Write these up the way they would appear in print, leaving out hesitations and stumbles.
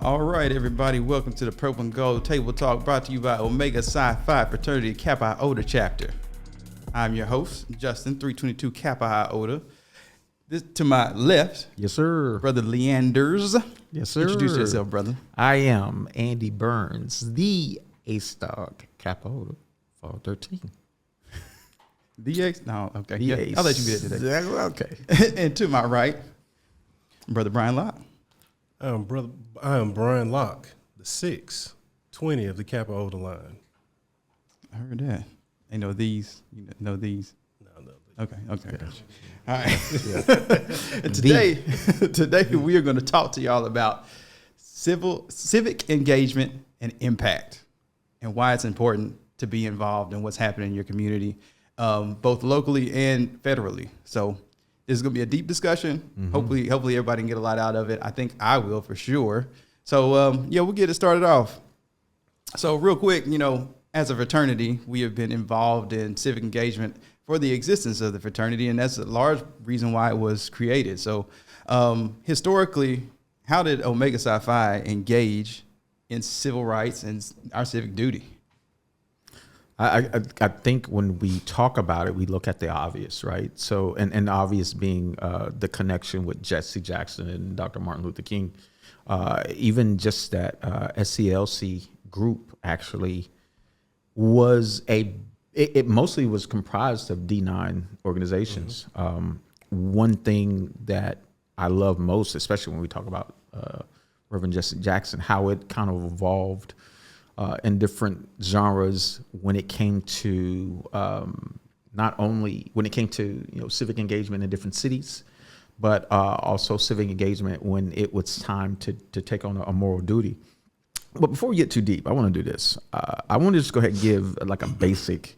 All right, everybody, welcome to the Purple and Gold Table Talk, brought to you by Omega Psi Phi fraternity Kappa Iota chapter. I'm your host, Justin, 322 Kappa Iota. This to my left, yes, sir, brother Leanders. Yes, sir. Introduce yourself, brother. I am Andy Burns, the Ace Dog Kappa Iota Fall 13. The Ace? No, okay. The Yeah, Ace. I'll let you get it today. Okay. And to my right, brother Brian Locke. I am Brian Locke, the 620 of the Kappa Iota line. I heard that. Ain't no these. You know these. No. Okay. All right. And today we are going to talk to y'all about civic engagement and impact, and why it's important to be involved in what's happening in your community, both locally and federally. So this is going to be a deep discussion. Mm-hmm. Hopefully everybody can get a lot out of it. I think I will for sure. So we'll get it started off. So real quick, as a fraternity, we have been involved in civic engagement for the existence of the fraternity, and that's a large reason why it was created. So historically, how did Omega Psi Phi engage in civil rights and our civic duty? I think when we talk about it, we look at the obvious, right? So, and obvious being the connection with Jesse Jackson and Dr. Martin Luther King. Even just that SCLC group actually was it mostly was comprised of D9 organizations. Mm-hmm. One thing that I love most, especially when we talk about Reverend Jesse Jackson, how it kind of evolved in different genres when it came to not only when it came to civic engagement in different cities, but also civic engagement when it was time to take on a moral duty. But before we get too deep, I want to do this. I want to just go ahead and give like a basic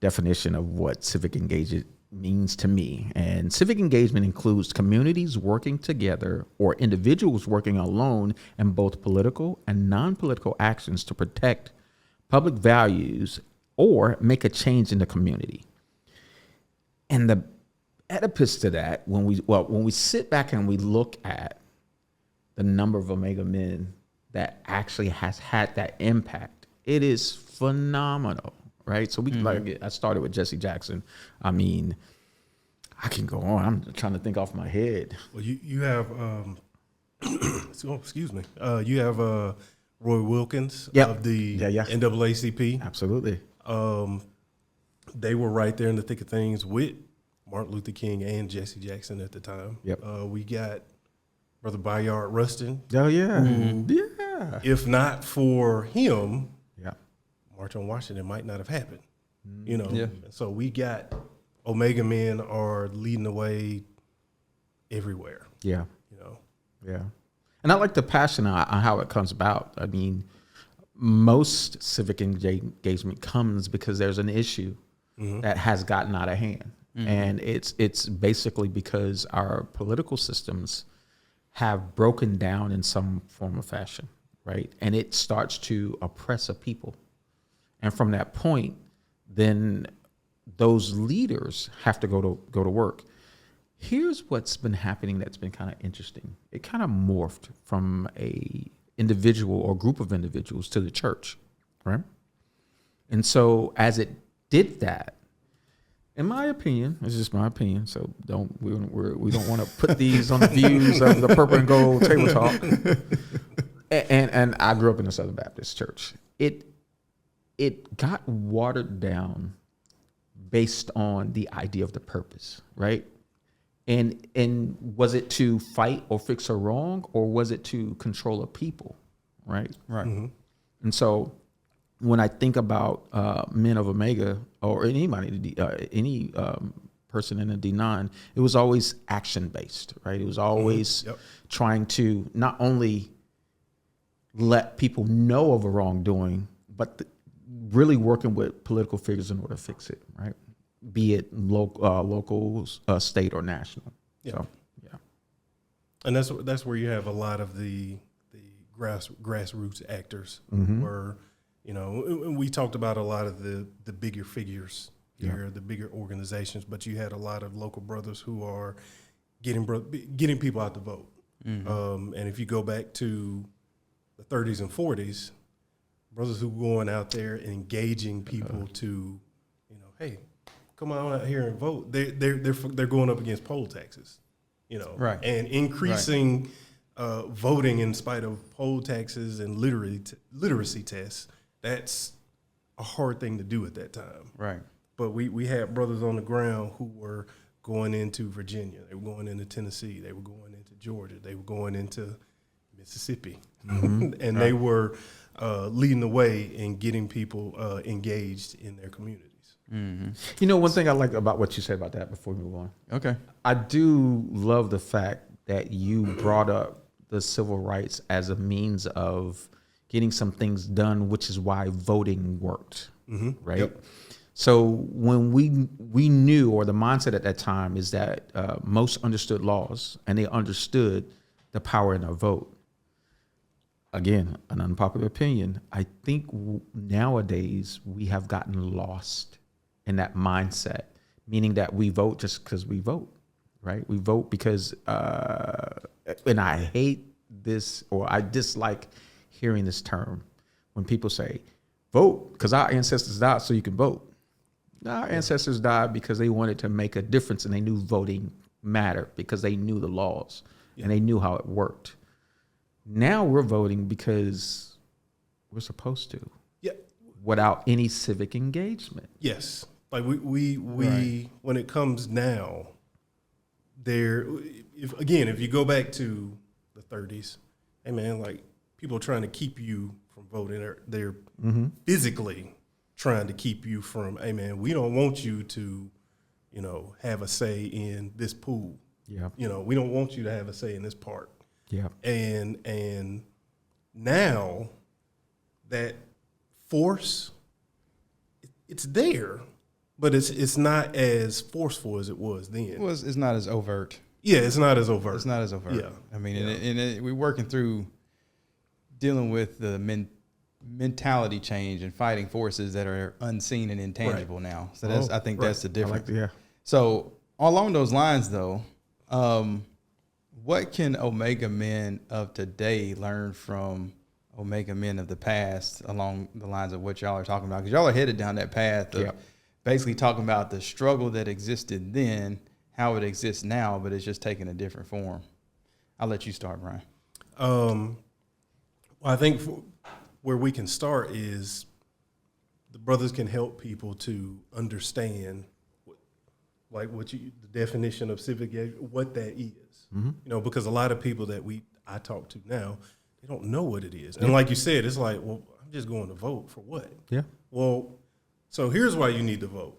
definition of what civic engagement means to me. And civic engagement includes communities working together or individuals working alone in both political and non-political actions to protect public values or make a change in the community. And the Oedipus to that, when we sit back and we look at the number of Omega men that actually has had that impact, it is phenomenal, right? So I started with Jesse Jackson. I mean, I can go on. I'm trying to think off my head. Well, you have, excuse me. You have Roy Wilkins of the NAACP. Absolutely. They were right there in the thick of things with Martin Luther King and Jesse Jackson at the time. Yep. We got Brother Bayard Rustin. Oh, yeah. Who, yeah. If not for him, yeah, March on Washington might not have happened. Yeah. So we got Omega men are leading the way everywhere. Yeah. Yeah. And I like the passion on how it comes about. I mean, most civic engagement comes because there's an issue that has gotten out of hand. Mm-hmm. And it's basically because our political systems have broken down in some form of fashion, right? And it starts to oppress a people. And from that point, then those leaders have to go to work. Here's what's been happening that's been kind of interesting. It kind of morphed from a individual or group of individuals to the church, right? And so as it did that, in my opinion, it's just my opinion, so we don't want to put these on the views of the Purple and Gold Table Talk. And I grew up in the Southern Baptist Church. It got watered down based on the idea of the purpose, right? And was it to fight or fix a wrong, or was it to control a people, right? Right. Mm-hmm. And so when I think about men of Omega or anybody, any person in a D9, it was always action-based, right? It was always trying to not only let people know of a wrongdoing, but really working with political figures in order to fix it, right? Be it local, state, or national. Yeah. So, yeah. And that's where you have a lot of the grassroots actors where, we talked about a lot of the bigger figures here, the bigger organizations, but you had a lot of local brothers who are getting people out to vote. Mm-hmm. And if you go back to the 30s and 40s, brothers who were going out there and engaging people to, hey, come on out here and vote. They're going up against poll taxes, right, and increasing voting in spite of poll taxes and literacy tests. That's a hard thing to do at that time. right. But we had brothers on the ground who were going into Virginia. They were going into Tennessee. They were going into Georgia. They were going into Mississippi. And they were leading the way in getting people engaged in their communities. One thing I like about what you said about that before we move on. Okay. I do love the fact that you brought up the civil rights as a means of getting some things done, which is why voting worked, right? Yep. So when we knew, or the mindset at that time is that most understood laws and they understood the power in our vote. Again, an unpopular opinion. I think nowadays we have gotten lost in that mindset, meaning that we vote just because we vote, right? We vote because, and I hate this, or I dislike hearing this term when people say, vote because our ancestors died so you can vote. Our ancestors died because they wanted to make a difference and they knew voting mattered because they knew the laws and they knew how it worked. Now we're voting because we're supposed to, without any civic engagement. Yes, like we right. When it comes now, if you go back to the 30s, hey man, like people are trying to keep you from voting. They're physically trying to keep you from, hey man, we don't want you to, have a say in this pool. Yeah. We don't want you to have a say in this park. Yeah. And now that force, it's there, but it's not as forceful as it was then. It's not as overt. Yeah, it's not as overt. It's not as overt. Yeah. I mean, we're working through dealing with the mentality change and fighting forces that are unseen and intangible now. So I think that's the difference. So along those lines, though, what can Omega men of today learn from Omega men of the past along the lines of what y'all are talking about? Because y'all are headed down that path of basically talking about the struggle that existed then, how it exists now, but it's just taking a different form. I'll let you start, Brian. Well, I think where we can start is the brothers can help people to understand the definition of civic, what that is. Because a lot of people that I talk to now, they don't know what it is. And like you said, it's like, well, I'm just going to vote for what? Yeah. Well, so here's why you need to vote.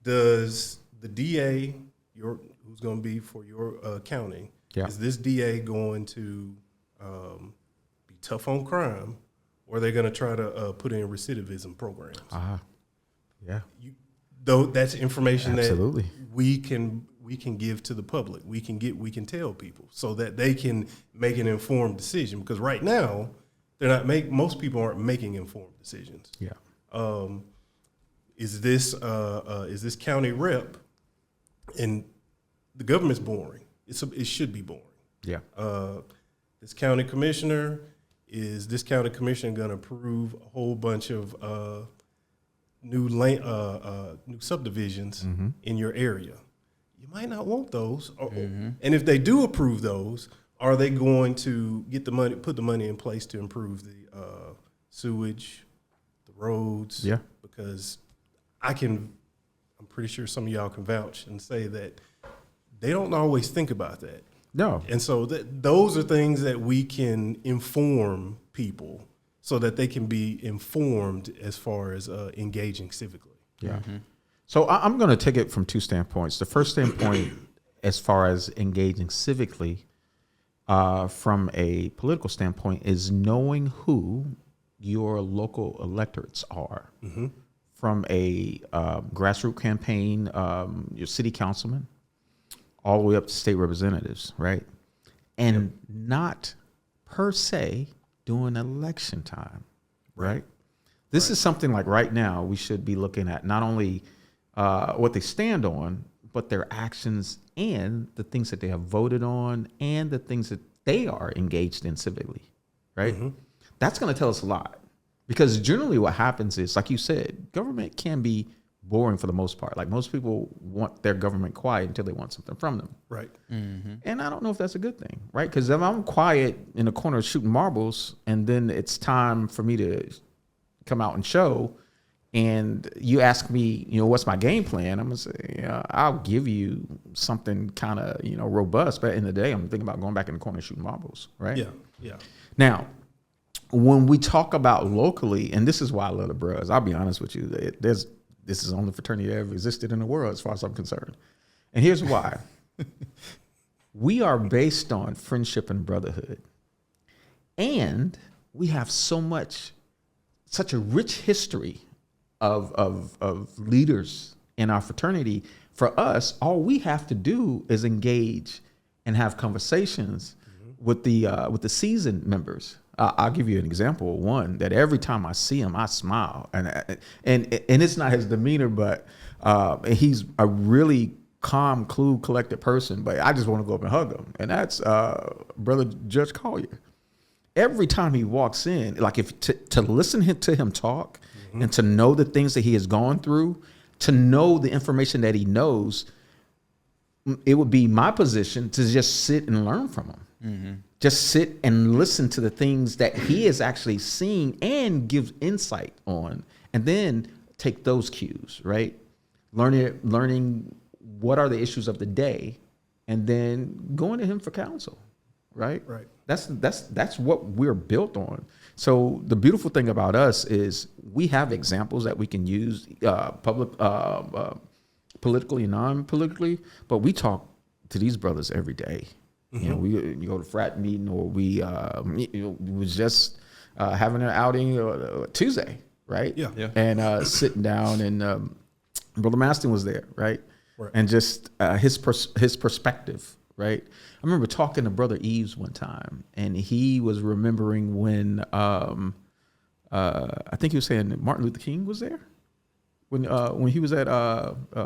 Does the DA, who's going to be for your county, is this DA going to be tough on crime, or are they going to try to put in recidivism programs? Yeah. Though that's information Absolutely. that we can give to the public. We can tell people so that they can make an informed decision. Because right now, most people aren't making informed decisions. Yeah. Is this county rep, and the government's boring. It should be boring. Yeah. This county commissioner, is this county commissioner going to approve a whole bunch of new subdivisions in your area? You might not want those. And if they do approve those, are they going to put the money in place to improve the sewage, the roads? Yeah. Because I'm pretty sure some of y'all can vouch and say that they don't always think about that. No. And so those are things that we can inform people so that they can be informed as far as engaging civically. Yeah. So I'm going to take it from two standpoints. The first standpoint, as far as engaging civically, from a political standpoint, is knowing who your local electorates are. From a grassroots campaign, your city councilman, all the way up to state representatives, right? And not per se during election time, right? This is something like right now we should be looking at not only what they stand on, but their actions and the things that they have voted on and the things that they are engaged in civically, right? that's going to tell us a lot. Because generally what happens is, like you said, government can be boring for the most part. Like most people want their government quiet until they want something from them. Right. Mm-hmm. And I don't know if that's a good thing, right? Because if I'm quiet in the corner shooting marbles and then it's time for me to come out and show, and you ask me, what's my game plan? I'm going to say, I'll give you something kind of, robust. But in the day, I'm thinking about going back in the corner shooting marbles, right? Yeah, yeah. Now, when we talk about locally, and this is why I love the Bros, I'll be honest with you, this is the only fraternity that ever existed in the world as far as I'm concerned. And here's why. We are based on friendship and brotherhood. And we have such a rich history of leaders in our fraternity. For us, all we have to do is engage and have conversations with the seasoned members. I'll give you an example of one that every time I see him, I smile, and it's not his demeanor, but he's a really calm, cool, collected person. But I just want to go up and hug him, and that's Brother Judge Collier. Every time he walks in, like to listen to him talk and to know the things that he has gone through, to know the information that he knows, it would be my position to just sit and learn from him. Mm-hmm. Just sit and listen to the things that he is actually seeing and gives insight on, and then take those cues, right? Learning what are the issues of the day, and then going to him for counsel, right? Right. That's what we're built on. So the beautiful thing about us is we have examples that we can use, politically and non-politically, but we talk to these brothers every day. Mm-hmm. We go to frat meeting, or we was just having an outing Tuesday, right? Yeah. And sitting down, and Brother Maston was there, right? And just his perspective, right? I remember talking to Brother Eves one time, and he was remembering when I think he was saying that Martin Luther King was there when he was at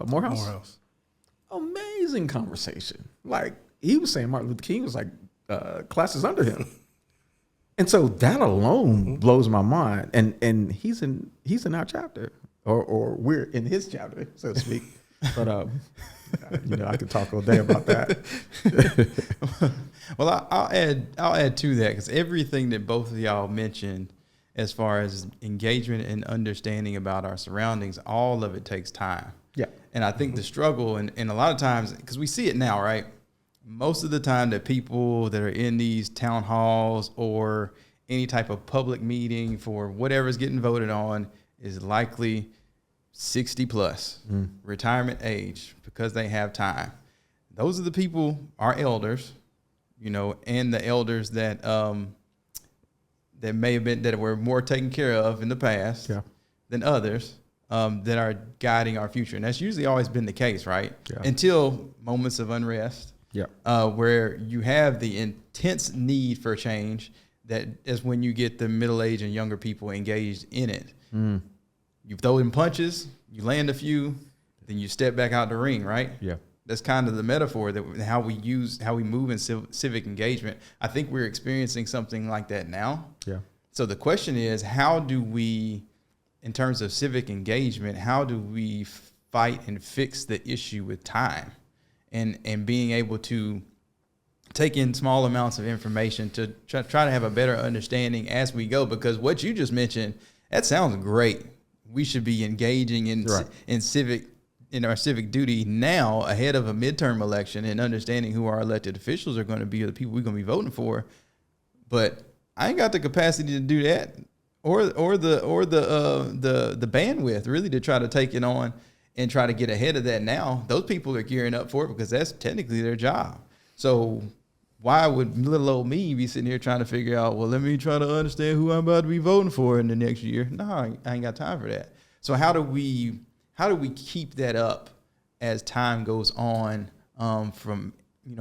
Morehouse. Amazing conversation. Like, he was saying Martin Luther King was like classes under him. And so that alone blows my mind. And he's in our chapter, or we're in his chapter, so to speak. But I could talk all day about that. Well, I'll add to that, because everything that both of y'all mentioned as far as engagement and understanding about our surroundings, all of it takes time. Yeah. And I think the struggle, and a lot of times, because we see it now, right? Most of the time that people that are in these town halls or any type of public meeting for whatever's getting voted on is likely 60 plus, retirement age, because they have time. Those are the people, our elders, and the elders that that may have been, that were more taken care of in the past than others, that are guiding our future. And that's usually always been the case, right? Yeah. Until moments of unrest. Yeah. Where you have the intense need for change, that is when you get the middle-aged and younger people engaged in it. You throw in punches, you land a few, then you step back out the ring, right? Yeah. That's kind of the metaphor, that how we move in civic engagement. I think we're experiencing something like that now. Yeah. So the question is, how do we, in terms of civic engagement, how do we fight and fix the issue with time? And being able to take in small amounts of information to try to have a better understanding as we go. Because what you just mentioned, that sounds great. We should be engaging in our civic duty now, ahead of a midterm election, and understanding who our elected officials are going to be, or the people we're going to be voting for. But I ain't got the capacity to do that, or the bandwidth really to try to take it on and try to get ahead of that now. Those people are gearing up for it because that's technically their job. So why would little old me be sitting here trying to figure out, well, let me try to understand who I'm about to be voting for in the next year? No, I ain't got time for that. So how do we keep that up as time goes on, from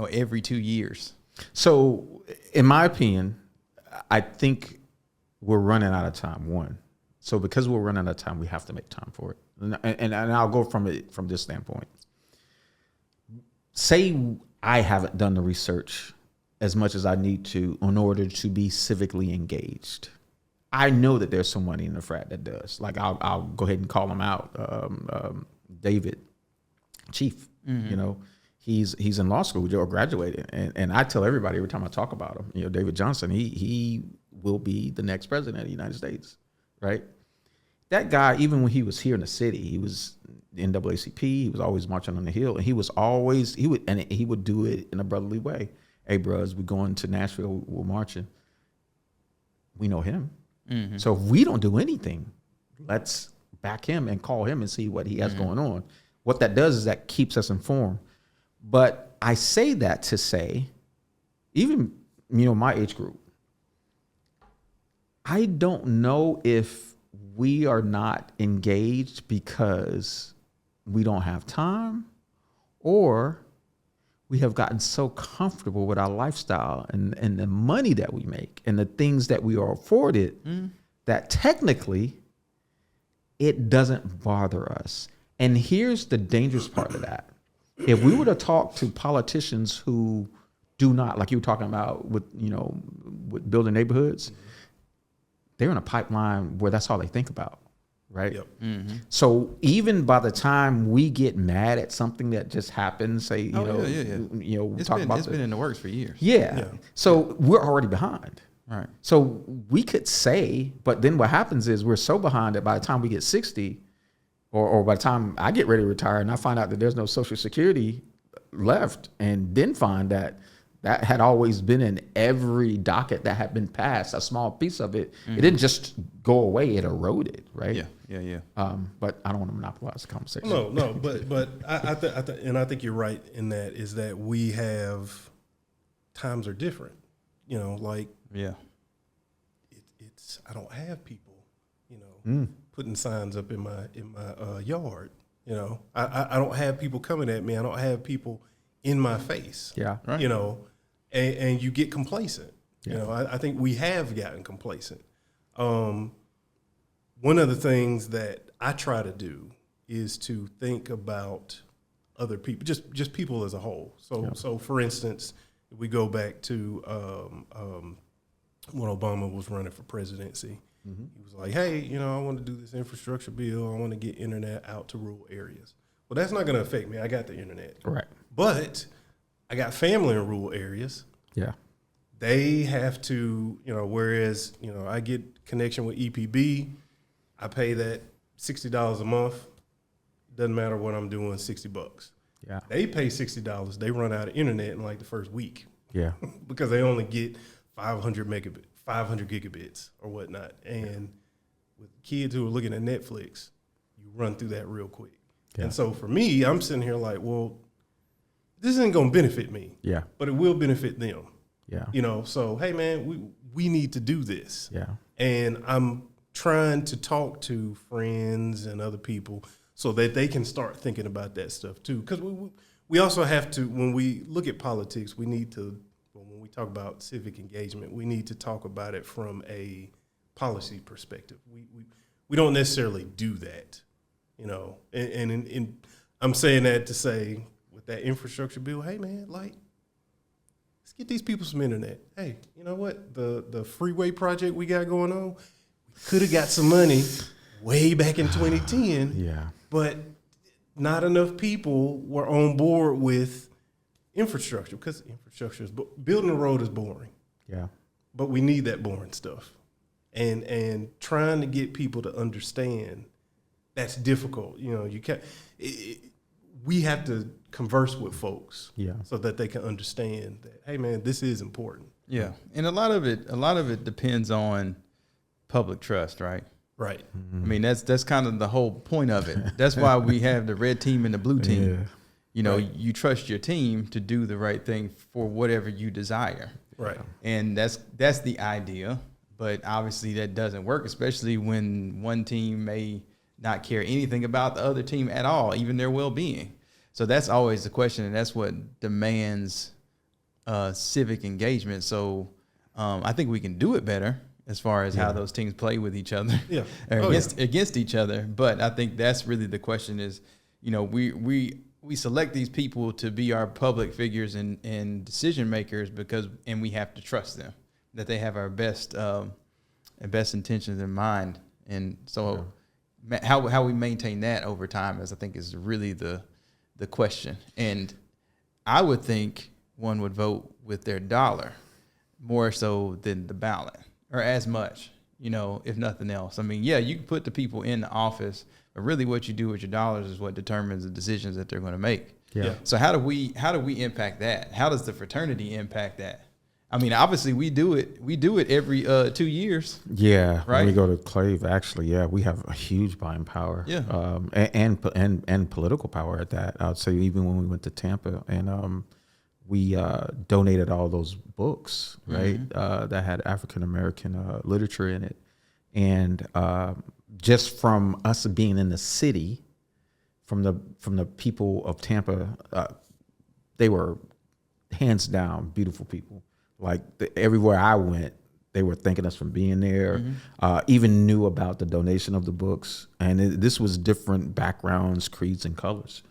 every 2 years? So in my opinion, I think we're running out of time, one. So because we're running out of time, we have to make time for it. And I'll go from this standpoint. Say I haven't done the research as much as I need to in order to be civically engaged. I know that there's somebody in the frat that does. Like I'll go ahead and call him out. David Chief, you know, he's in law school or graduated, and I tell everybody every time I talk about him, you know, David Johnson, he will be the next president of the United States, right? That guy, even when he was here in the city, he was NAACP. He was always marching on the Hill, and he would do it in a brotherly way. Hey, bros, we're going to Nashville. We're marching. We know him. Mm-hmm. So if we don't do anything, let's back him and call him and see what he has going on. What that does is that keeps us informed. But I say that to say, even, you know, my age group, I don't know if we are not engaged because we don't have time, or we have gotten so comfortable with our lifestyle and the money that we make and the things that we are afforded that technically it doesn't bother us. And here's the dangerous part of that. If we were to talk to politicians who do not, like you were talking about with, you know, with building neighborhoods, they're in a pipeline where that's all they think about, right? Yep. Mm-hmm. So even by the time we get mad at something that just happens, say, you know, it's been in the works for years. Yeah. So we're already behind. Right. So we could say, but then what happens is we're so behind that by the time we get 60, or by the time I get ready to retire and I find out that there's no Social Security left, and then find that that had always been in every docket that had been passed, a small piece of it. It didn't just go away; it eroded, right? Yeah. But I don't want to monopolize the conversation. No, but I think you're right in that is that we have times are different. You know, like it's I don't have people, you know, putting signs up in my yard. You know, I don't have people coming at me. I don't have people in my face. Yeah, right. You know. And you get complacent. You know, I think we have gotten complacent. One of the things that I try to do is to think about other people, just people as a whole. So for instance, if we go back to when Obama was running for presidency, he was like, hey, you know, I want to do this infrastructure bill. I want to get internet out to rural areas. Well, that's not going to affect me. I got the internet. Right. But I got family in rural areas. Yeah. They have to, you know, whereas, you know, I get connection with EPB, I pay that $60 a month. Doesn't matter what I'm doing, $60. Yeah. They pay $60. They run out of internet in like the first week. Yeah. Because they only get 500 gigabits or whatnot. And with kids who are looking at Netflix, you run through that real quick. Yeah. And so for me, I'm sitting here like, well, this isn't going to benefit me. Yeah. But it will benefit them. Yeah. You know, so, hey, man, we need to do this. Yeah. And I'm trying to talk to friends and other people so that they can start thinking about that stuff too. Because we also have to, when we look at politics, we need to, when we talk about civic engagement, we need to talk about it from a policy perspective. We don't necessarily do that, you know. And I'm saying that to say, with that infrastructure bill, hey man, like, let's get these people some internet. Hey, you know what? The freeway project we got going on, we could have got some money way back in 2010. Yeah. But not enough people were on board with infrastructure, because infrastructure is building a road is boring. Yeah. But we need that boring stuff. And trying to get people to understand that's difficult. You know, you can't we have to converse with folks so that they can understand that, hey man, this is important. Yeah. And a lot of it depends on public trust, right? Right. Mm-hmm. I mean, that's kind of the whole point of it. That's why we have the red team and the blue team. Yeah. You know, you trust your team to do the right thing for whatever you desire. Right. And that's the idea. But obviously that doesn't work, especially when one team may not care anything about the other team at all, even their well-being. So that's always the question, and that's what demands civic engagement. So I think we can do it better as far as how those teams play with each other, against each other. But I think that's really the question is, you know, we select these people to be our public figures and decision makers and we have to trust them, that they have our best and best intentions in mind. And so how we maintain that over time is, I think, is really the question. And I would think one would vote with their dollar more so than the ballot, or as much, if nothing else. I mean, yeah, you can put the people in the office, but really what you do with your dollars is what determines the decisions that they're going to make. Yeah. So how do we impact that? How does the fraternity impact that? I mean, obviously we do it every 2 years. Yeah. Right. When we go to Clave, actually, yeah, we have a huge buying power. Yeah. And political power at that. I'd say even when we went to Tampa and we donated all those books, right, that had African American literature in it, and just from us being in the city, from the people of Tampa, they were hands down beautiful people. Like everywhere I went, they were thanking us for being there. Even knew about the donation of the books, and this was different backgrounds, creeds, and colors.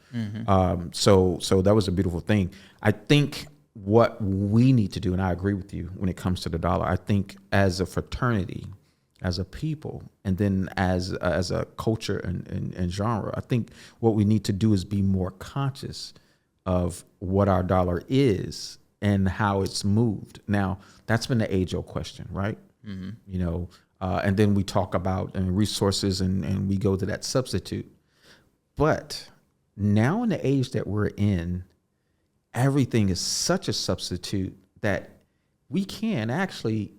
So that was a beautiful thing. I think what we need to do, and I agree with you when it comes to the dollar, I think as a fraternity, as a people, and then as a culture and genre, I think what we need to do is be more conscious of what our dollar is and how it's moved. Now, that's been the age-old question, right? And then we talk about resources and we go to that substitute. But now in the age that we're in, everything is such a substitute that we can actually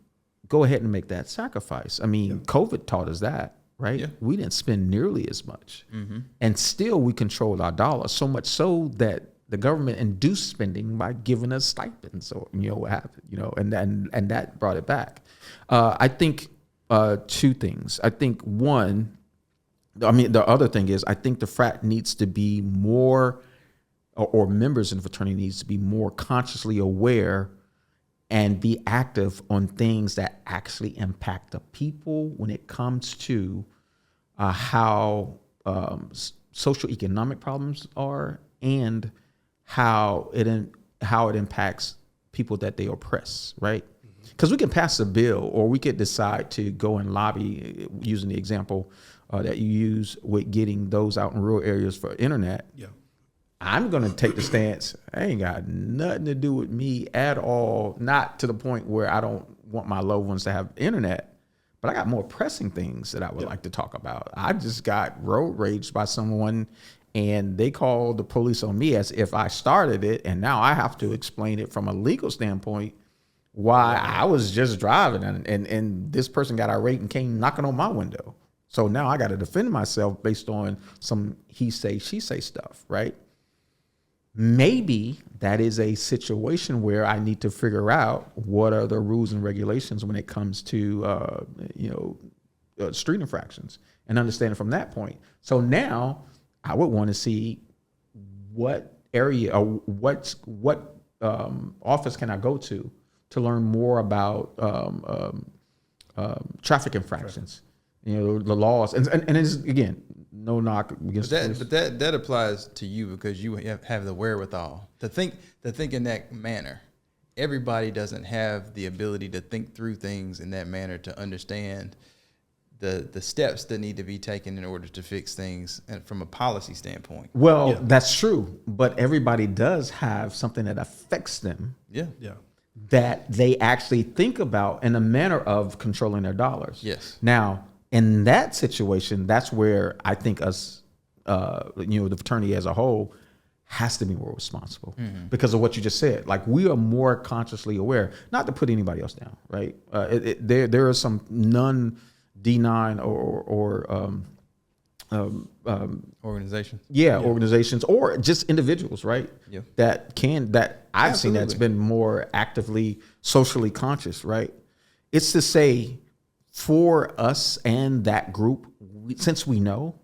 go ahead and make that sacrifice. I mean, COVID taught us that, right? Yeah. We didn't spend nearly as much. And still we controlled our dollar, so much so that the government induced spending by giving us stipends, or what happened, and that brought it back. I think two things. I think one, the other thing is, I think the frat needs to be more, or members in the fraternity needs to be more consciously aware and be active on things that actually impact the people when it comes to how social economic problems are, and how it impacts people that they oppress, right? Because we can pass a bill, or we could decide to go and lobby, using the example that you use with getting those out in rural areas for internet. Yeah. I'm going to take the stance, I ain't got nothing to do with me at all, not to the point where I don't want my loved ones to have internet, but I got more pressing things that I would like to talk about. I just got road raged by someone, and they called the police on me as if I started it, and now I have to explain it from a legal standpoint why I was just driving, and this person got irate and came knocking on my window. So now I got to defend myself based on some he say, she say stuff, right? Maybe that is a situation where I need to figure out what are the rules and regulations when it comes to, street infractions, and understand it from that point. So now I would want to see what area or what office can I go to learn more about traffic infractions, the laws, and it's, again, no knock against but that applies to you because you have the wherewithal to think in that manner. Everybody doesn't have the ability to think through things in that manner, to understand the steps that need to be taken in order to fix things, and from a policy standpoint. Well, that's true, but everybody does have something that affects them. Yeah. That they actually think about in a manner of controlling their dollars. Yes. Now, in that situation, that's where I think us, the fraternity as a whole, has to be more responsible because of what you just said. Like, we are more consciously aware, not to put anybody else down, right? There are some non-D9 or organizations. Organizations, or just individuals, right? Yeah. That I've seen that's been more actively socially conscious, right? It's to say, for us and that group, since we know,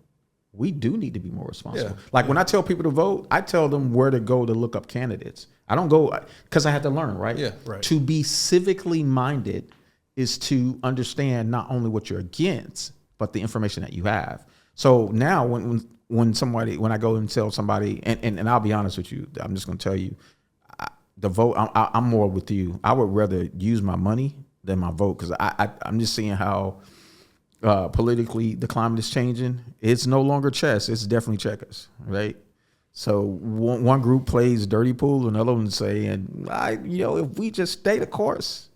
we do need to be more responsible. When I tell people to vote, I tell them where to go to look up candidates. I don't go because I had to learn, right? Yeah, right. To be civically minded is to understand not only what you're against, but the information that you have. So now when I go and tell somebody, and I'll be honest with you, I'm just going to tell you, the vote, I'm more with you. I would rather use my money than my vote, because I'm just seeing how politically the climate is changing. It's no longer chess; it's definitely checkers, right? So one group plays dirty pool, another one saying, if we just stay the course,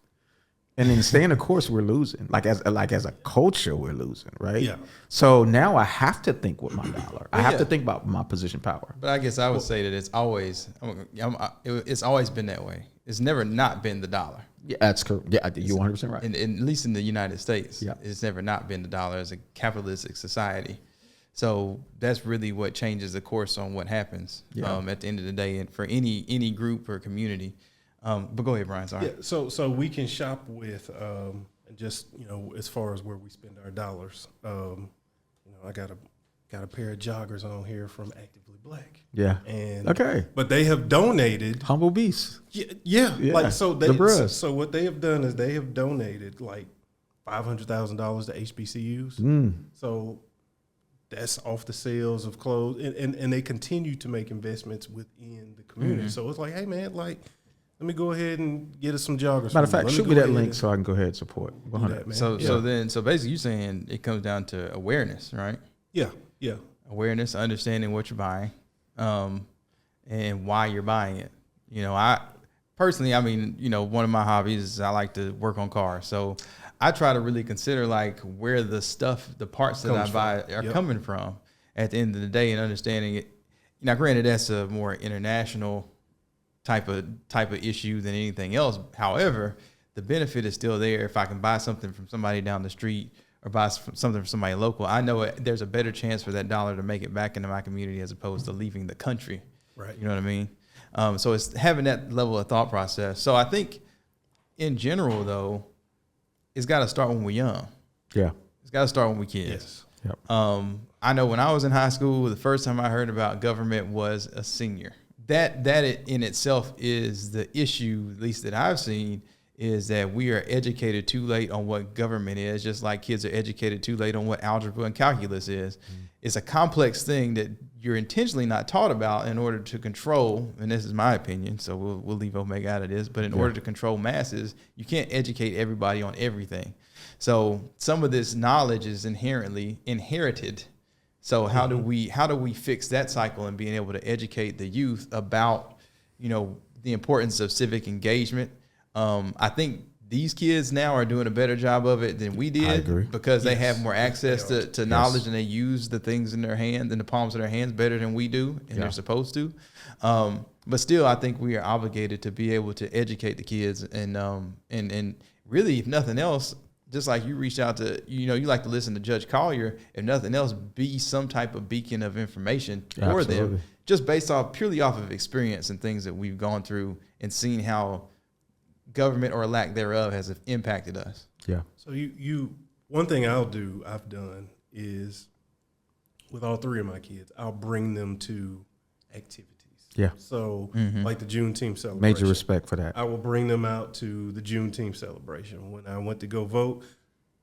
and then staying the course, we're losing. Like as a culture, we're losing, right? Yeah. So now I have to think with my dollar. I have to think about my position power. But I guess I would say that it's always been that way. It's never not been the dollar. Yeah, that's correct. Yeah, you're 100% right. At least in the United States, Yeah. it's never not been the dollar as a capitalistic society. So that's really what changes the course on what happens at the end of the day, and for any group or community. But go ahead, Brian. Sorry. Yeah. So we can shop with just as far as where we spend our dollars. I got a pair of joggers on here from Actively Black. Yeah. And okay. But they have donated. Humble beasts. Yeah. Like the so what they have done is they have donated like $500,000 to HBCUs. So that's off the sales of clothes, and they continue to make investments within the community. So it's like, hey man, like, let me go ahead and get us some joggers. Matter of fact, shoot me that link so I can go ahead and support. 100. So basically you're saying it comes down to awareness, right? Yeah. Awareness, understanding what you're buying, and why you're buying it. I personally, one of my hobbies is I like to work on cars. So I try to really consider like where the parts that I buy are coming from at the end of the day, and understanding it. Now, granted, that's a more international type of issue than anything else. However, the benefit is still there. If I can buy something from somebody down the street or buy something from somebody local, I know there's a better chance for that dollar to make it back into my community as opposed to leaving the country. Right. You know what I mean? So it's having that level of thought process. So I think in general, though, it's got to start when we're young. Yeah. It's got to start when we're kids. Yes. Yep. I know when I was in high school, the first time I heard about government was a senior. That in itself is the issue, at least that I've seen, is that we are educated too late on what government is, just like kids are educated too late on what algebra and calculus is. It's a complex thing that you're intentionally not taught about in order to control, and this is my opinion, so we'll leave Omega out of this, but in order to control masses, you can't educate everybody on everything. So some of this knowledge is inherently inherited. So how do we fix that cycle and being able to educate the youth about, the importance of civic engagement? I think these kids now are doing a better job of it than we did. I agree. Because they have more access to knowledge, and they use the things in their hands, in the palms of their hands, better than we do, and they're supposed to. But still, I think we are obligated to be able to educate the kids, and really, if nothing else, just like you reached out to, you like to listen to Judge Collier, if nothing else, be some type of beacon of information for them, just based purely off of experience and things that we've gone through and seen how government or lack thereof has impacted us. Yeah. So one thing I've done is with all three of my kids, I'll bring them to activities. Yeah. So like the Juneteenth celebration. Major respect for that. I will bring them out to the Juneteenth celebration. When I went to go vote,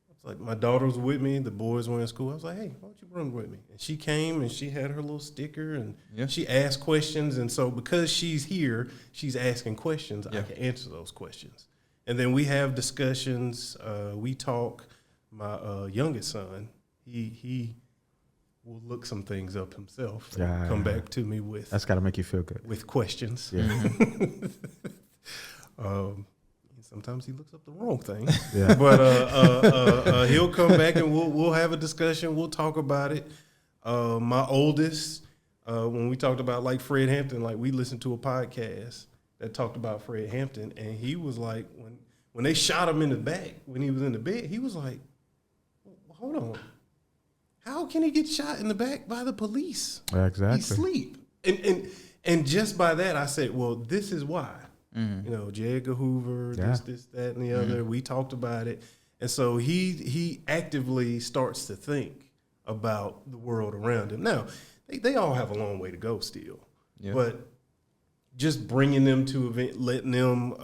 it's like my daughter was with me, the boys were in school. I was like, hey, why don't you bring with me? And she came and she had her little sticker and she asked questions. And so because she's here, she's asking questions, I can answer those questions. And then we have discussions. We talk. My youngest son, he will look some things up himself. Come back to me with. That's got to make you feel good. With questions. Yeah. Sometimes he looks up the wrong thing. Yeah. But he'll come back and we'll have a discussion. We'll talk about it. My oldest, when we talked about like Fred Hampton, like we listened to a podcast that talked about Fred Hampton, and he was like, when they shot him in the back when he was in the bed, he was like, well, hold on. How can he get shot in the back by the police? Exactly. He's asleep. And just by that, I said, well, this is why. J. Edgar Hoover, this, that, and the other. We talked about it. And so he actively starts to think about the world around him. Now, they all have a long way to go still. Yeah. But just bringing them to event, letting them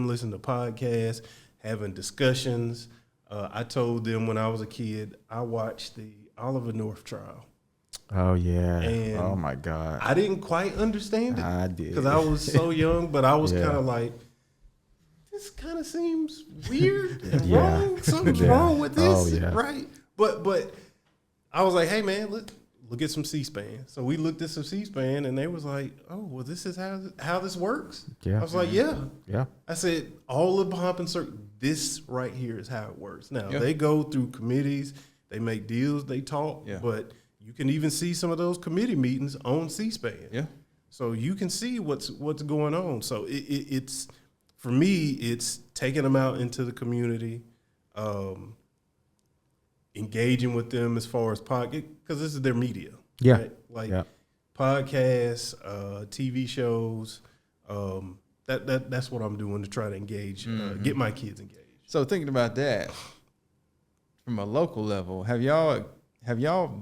listen to podcasts, having discussions. I told them when I was a kid, I watched the Oliver North trial. Oh, yeah. And oh, my God. I didn't quite understand it. I did. Because I was so young, but I was kind of like, this kind of seems weird and wrong. Something's wrong with this, right? But I was like, hey man, look at some C-SPAN. So we looked at some C-SPAN, and they was like, oh, well, this is how this works. Yeah. I was like, yeah. I said, all of pomp and circumstance, this right here is how it works. Now they go through committees, they make deals, they talk, but you can even see some of those committee meetings on C-SPAN. Yeah. So you can see what's going on. So it's for me, it's taking them out into the community, engaging with them as far as podcast, because this is their media. Yeah. Right? Like podcasts, TV shows. That's what I'm doing to try to engage, get my kids engaged. So thinking about that from a local level, have y'all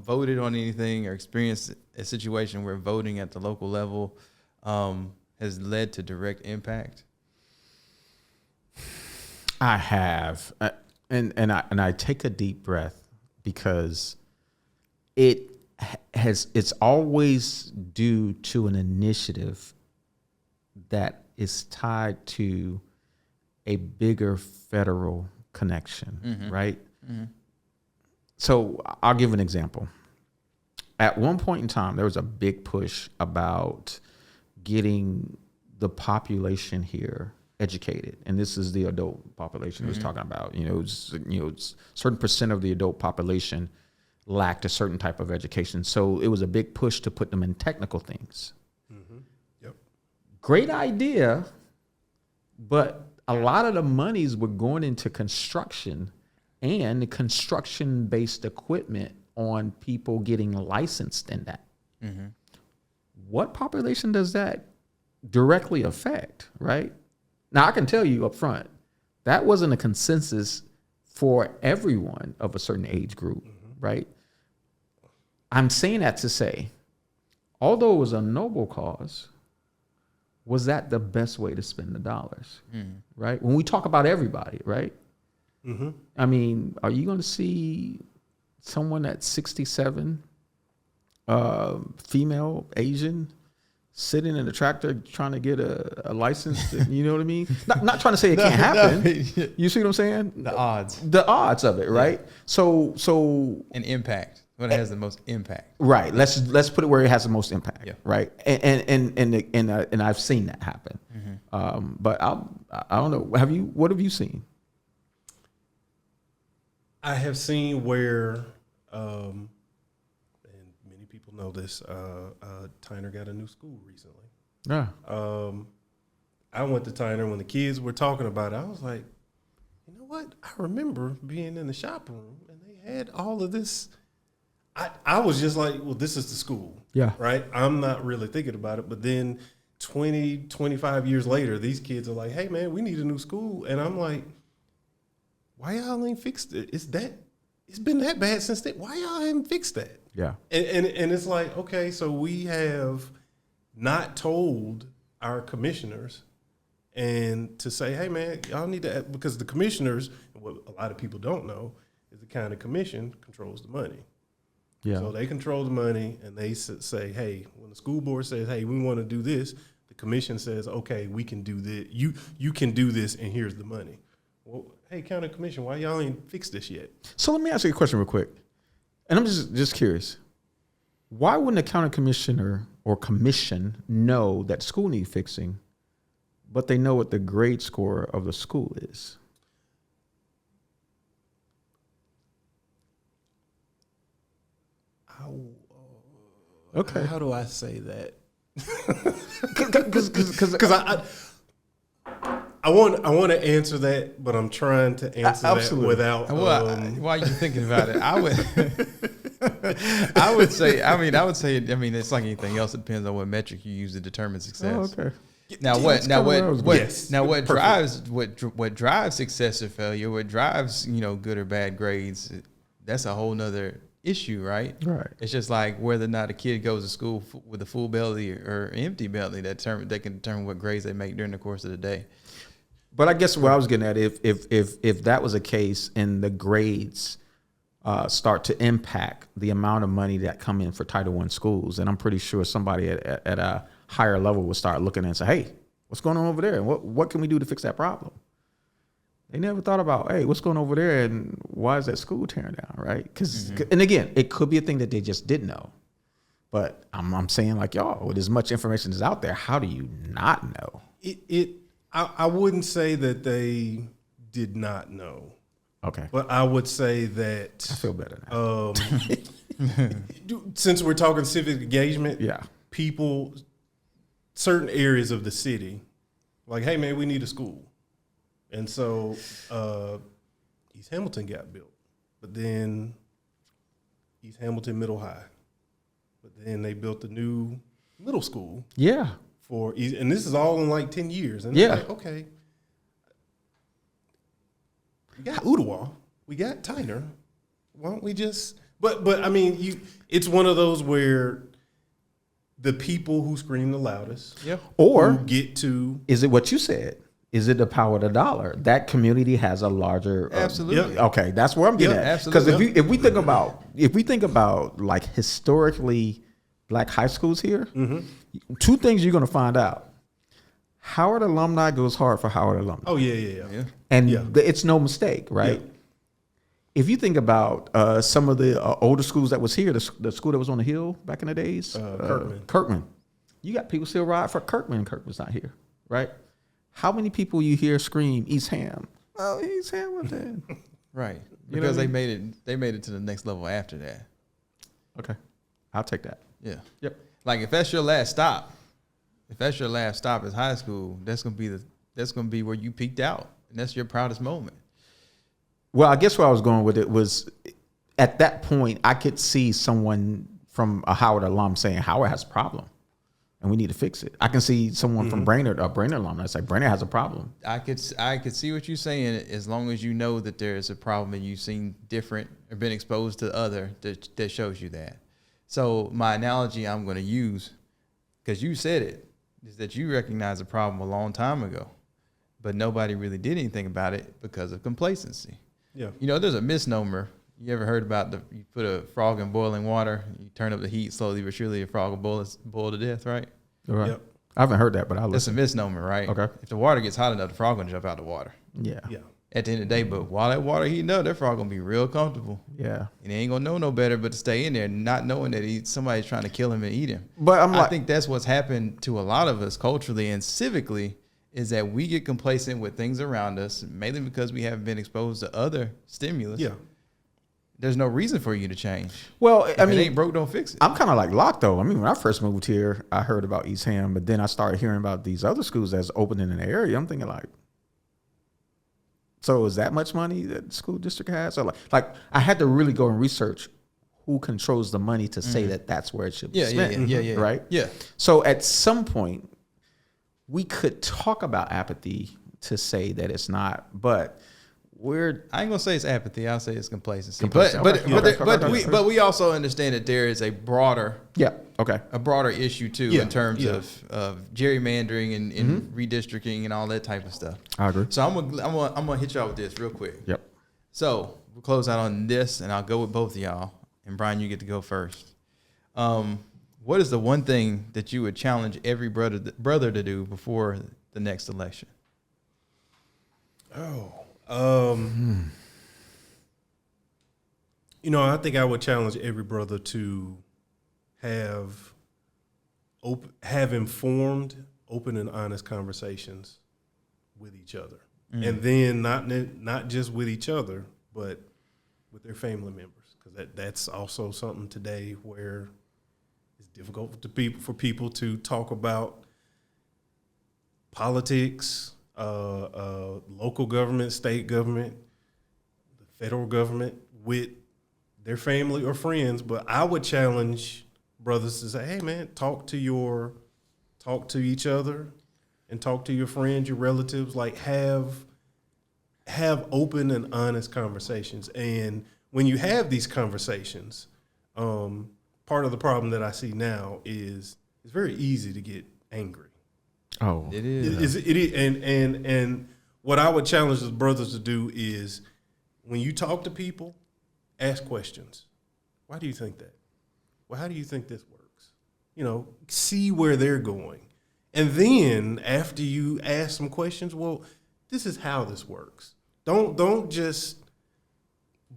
voted on anything or experienced a situation where voting at the local level has led to direct impact? I have, and I take a deep breath, because it's always due to an initiative that is tied to a bigger federal connection, right? Mm-hmm. So I'll give an example. At one point in time, there was a big push about getting the population here educated, and this is the adult population. He was talking about. Certain percent of the adult population lacked a certain type of education, so it was a big push to put them in technical things. Mm-hmm. Yep. Great idea, but a lot of the monies were going into construction and construction-based equipment on people getting licensed in that. Mm-hmm. What population does that directly affect, right? Now, I can tell you up front, that wasn't a consensus for everyone of a certain age group, right? I'm saying that to say, although it was a noble cause, was that the best way to spend the dollars, right? When we talk about everybody, right? Mm-hmm. I mean, are you going to see someone that's 67, female, Asian, sitting in a tractor trying to get a license? You know what I mean? Not trying to say it can't happen. You see what I'm saying? The odds of it, right? Yeah. So an impact. What has the most impact? Right. Let's put it where it has the most impact. Yeah. Right. And I've seen that happen. Mm-hmm. But I don't know. What have you seen? I have seen where, and many people know this, Tyner got a new school recently. Yeah. I went to Tyner when the kids were talking about it. I was like, you know what? I remember being in the shop room and they had all of this. I was just like, well, this is the school. Yeah. Right? I'm not really thinking about it. But then 20, 25 years later, these kids are like, hey, man, we need a new school. And I'm like, why y'all ain't fixed it? It's been that bad since then. Why y'all haven't fixed that? Yeah. And it's like, okay, so we have not told our commissioners and to say, hey, man, y'all need to, because the commissioners, what a lot of people don't know, is the county commission controls the money. Yeah. So they control the money, and they say, hey, when the school board says, hey, we want to do this, the commission says, okay, we can do this. You can do this, and here's the money. Well, hey, county commission, why y'all ain't fixed this yet? So let me ask you a question real quick. And I'm just curious. Why wouldn't a county commissioner or commission know that school needs fixing, but they know what the grade score of the school is? Okay. How do I say that? Because I want to answer that, but I'm trying to answer that without. Why are you thinking about it? I would say. It's like anything else. It depends on what metric you use to determine success. Oh, okay. What drives success or failure? What drives good or bad grades? That's a whole nother issue, right? Right. It's just like whether or not a kid goes to school with a full belly or empty belly. They can determine what grades they make during the course of the day. But I guess what I was getting at, if that was a case and the grades start to impact the amount of money that come in for Title I schools, and I'm pretty sure somebody at a higher level will start lking and say, hey, what's going on over there? And what can we do to fix that problem? They never thought about, hey, what's going over there and why is that school tearing down, right? Because, and again, it could be a thing that they just didn't know. But I'm saying, like, y'all, with as much information as out there, how do you not know? I wouldn't say that they did not know. Okay. But I would say that I feel better now. Since we're talking civic engagement, Yeah. people, certain areas of the city, like, hey, man, we need a school. And so East Hamilton got built. But then East Hamilton Middle High. But then they built a new middle school. Yeah. And this is all in like 10 years. And Yeah. like, okay. We got Ottawa. We got Tyner. Why don't we just but I mean it's one of those where the people who scream the loudest Or who get to is it what you said? Is it the power of the dollar? That community has a larger Absolutely. Okay, that's where I'm getting at. Because if we think about like historically black high schools here, two things you're going to find out. Howard alumni goes hard for Howard alumni. Oh yeah. And it's no mistake, right? Yeah. If you think about some of the older schools that was here, the school that was on the hill back in the days, Kirkman. You got people still ride for Kirkman, and Kirkman's not here, right? How many people you hear scream East Ham? Oh, East Hamilton. Right. You know Because what I they made it to the next level after that. Okay, I'll take that. Yeah. Yep. Like if that's your last stop is high school, that's gonna be where you peaked out. And that's your proudest moment. Well, I guess where I was going with it was at that point, I could see someone from a Howard alum saying Howard has a problem and we need to fix it. I can see someone from Brainerd, a Brainerd alum, that's like Brainerd has a problem. I could see what you're saying as long as you know that there is a problem and you've seen different or been exposed to other that shows you that. So my analogy I'm going to use, because you said it, is that you recognize a problem a long time ago, but nobody really did anything about it because of complacency. Yeah. You know, there's a misnomer. You ever heard about you put a frog in boiling water, you turn up the heat slowly but surely, a frog will boil to death, right? Right. Yep. I haven't heard that, but I'll That's a listen. misnomer, right? Okay. If the water gets hot enough, the frog gonna jump out the water. Yeah. Yeah. At the end of the day, but while that water heating up, that frog gonna be real comfortable. Yeah. And he ain't gonna know no better but to stay in there, not knowing that somebody's trying to kill him and eat him. But I think that's what's happened to a lot of us culturally and civically, is that we get complacent with things around us, mainly because we haven't been exposed to other stimulus. Yeah. There's no reason for you to change. well, If I mean, it ain't broke, don't fix it. I'm kind of like Locke, though. I mean, when I first moved here, I heard about East Ham, but then I started hearing about these other schools that's opening in the area. I'm thinking like, so is that much money that the school district has? Or like I had to really go and research who controls the money to say that that's where it should be spent. Yeah. Right? Yeah. So at some point, we could talk about apathy to say that it's not, but I ain't gonna say it's apathy. I'll say it's complacency. Complacency. But we also understand that there is a broader issue too, in terms of gerrymandering and redistricting and all that type of stuff. I agree. So I'm gonna hit y'all with this real quick. Yep. So we'll close out on this, and I'll go with both of y'all. And Brian, you get to go first. What is the one thing that you would challenge every brother to do before the next election? You know, I think I would challenge every brother to have informed, open, and honest conversations with each other, and then not just with each other, but with their family members, because that's also something today where it's difficult for people to talk about politics, local government, state government, the federal government with their family or friends. But I would challenge brothers to say, hey man, talk to each other and talk to your friends, your relatives, like have open and honest conversations. And when you have these conversations, part of the problem that I see now is it's very easy to get angry. Oh, It is. It is, and what I would challenge the brothers to do is, when you talk to people, ask questions. Why do you think that? Well, how do you think this works? You know, see where they're going, and then after you ask some questions, well, this is how this works. Don't just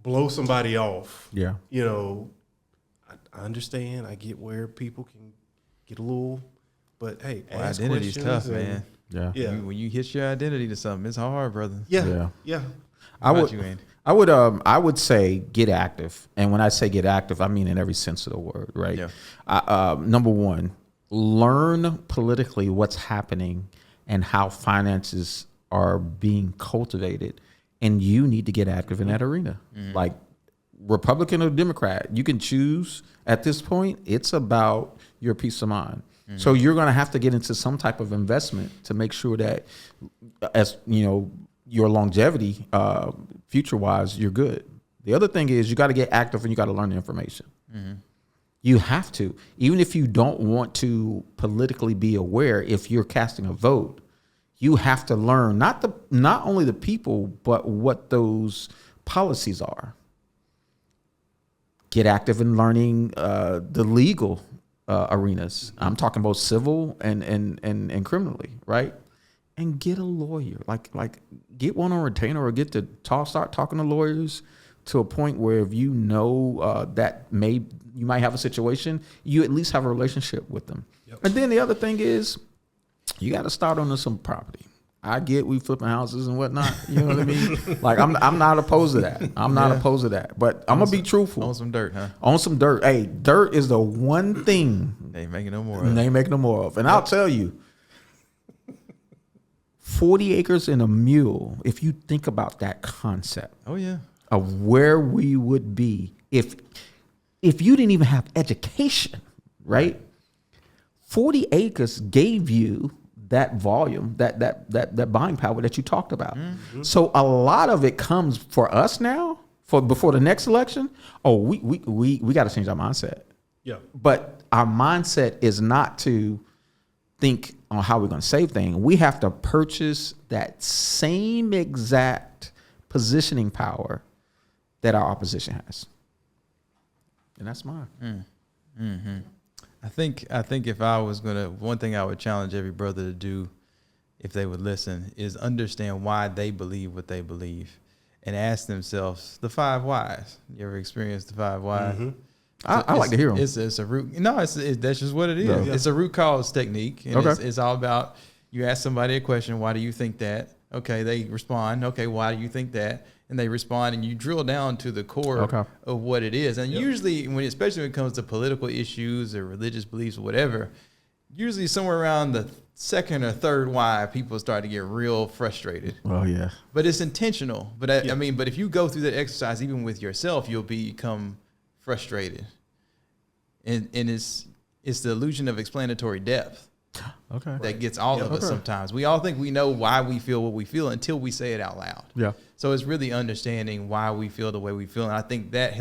blow somebody off. Yeah. You know, I understand. I get where people can get a little, but hey, ask identity's questions tough, man. Yeah. Yeah. When you hitch your identity to something, it's hard, brother. Yeah. I About would, you, Andy? I would say get active, and when I say get active, I mean in every sense of the word, right? Yeah. Number one, learn politically what's happening and how finances are being cultivated, and you need to get active in that arena. Like Republican or Democrat, you can choose at this point. It's about your peace of mind. So you're going to have to get into some type of investment to make sure that, as you know, your longevity, future-wise, you're good. The other thing is you got to get active and you got to learn the information. You have to, even if you don't want to politically be aware. If you're casting a vote, you have to learn not only the people, but what those policies are. Get active in learning the legal arenas. I'm talking about civil and criminally, right? And get a lawyer, like get one on retainer, or get to start talking to lawyers to a point where if you know that you might have a situation, you at least have a relationship with them. Yep. And then the other thing is, you got to start on some property. I get we flipping houses and whatnot. You know what I mean? Like I'm not opposed to that. I'm not opposed to that. But I'm gonna be truthful. On some dirt, huh? On some dirt. Hey, dirt is the one thing They ain't making no more of. they ain't making no more of. And I'll tell you, 40 acres and a mule, if you think about that concept Oh yeah. of where we would be if you didn't even have education, right? 40 acres gave you that volume, that buying power that you talked about. So a lot of it comes for us now, before the next election. Oh, we got to change our mindset. Yeah. But our mindset is not to think on how we're going to save things. We have to purchase that same exact positioning power that our opposition has. And that's mine. I think if I was one thing I would challenge every brother to do, if they would listen, is understand why they believe what they believe, and ask themselves the 5 whys. You ever experienced the 5 whys? I like to hear them. It's a root. No, that's just what it is. Yeah. It's a root cause technique, and it's all about, you ask somebody a question. Why do you think that? Okay, they respond. Okay, why do you think that? And they respond, and you drill down to the core of what it is. And usually, especially when it comes to political issues or religious beliefs or whatever, usually somewhere around the second or third why, people start to get real frustrated. Oh yeah. But it's intentional. But I mean, but if you go through that exercise, even with yourself, you'll become frustrated. And it's the illusion of explanatory depth. Okay. That gets all of us sometimes. We all think we know why we feel what we feel until we say it out loud. Yeah. So it's really understanding why we feel the way we feel. And I think that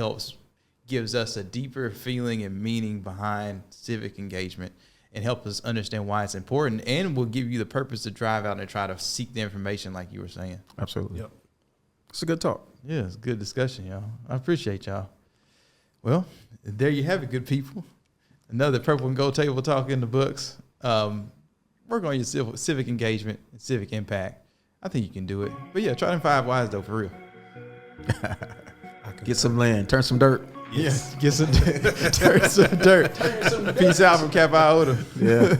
gives us a deeper feeling and meaning behind civic engagement, and help us understand why it's important, and will give you the purpose to drive out and try to seek the information like you were saying. Absolutely. Yep. It's a good talk. Yeah, it's a good discussion, y'all. I appreciate y'all. Well, there you have it, good people. Another Purple and Gold Table Talk in the books. Work on your civic engagement and civic impact. I think you can do it. But yeah, try them 5 whys though, for real. Get some land, turn some dirt. Yes, get some turn some dirt. Peace out from Kappa Iota. Yeah.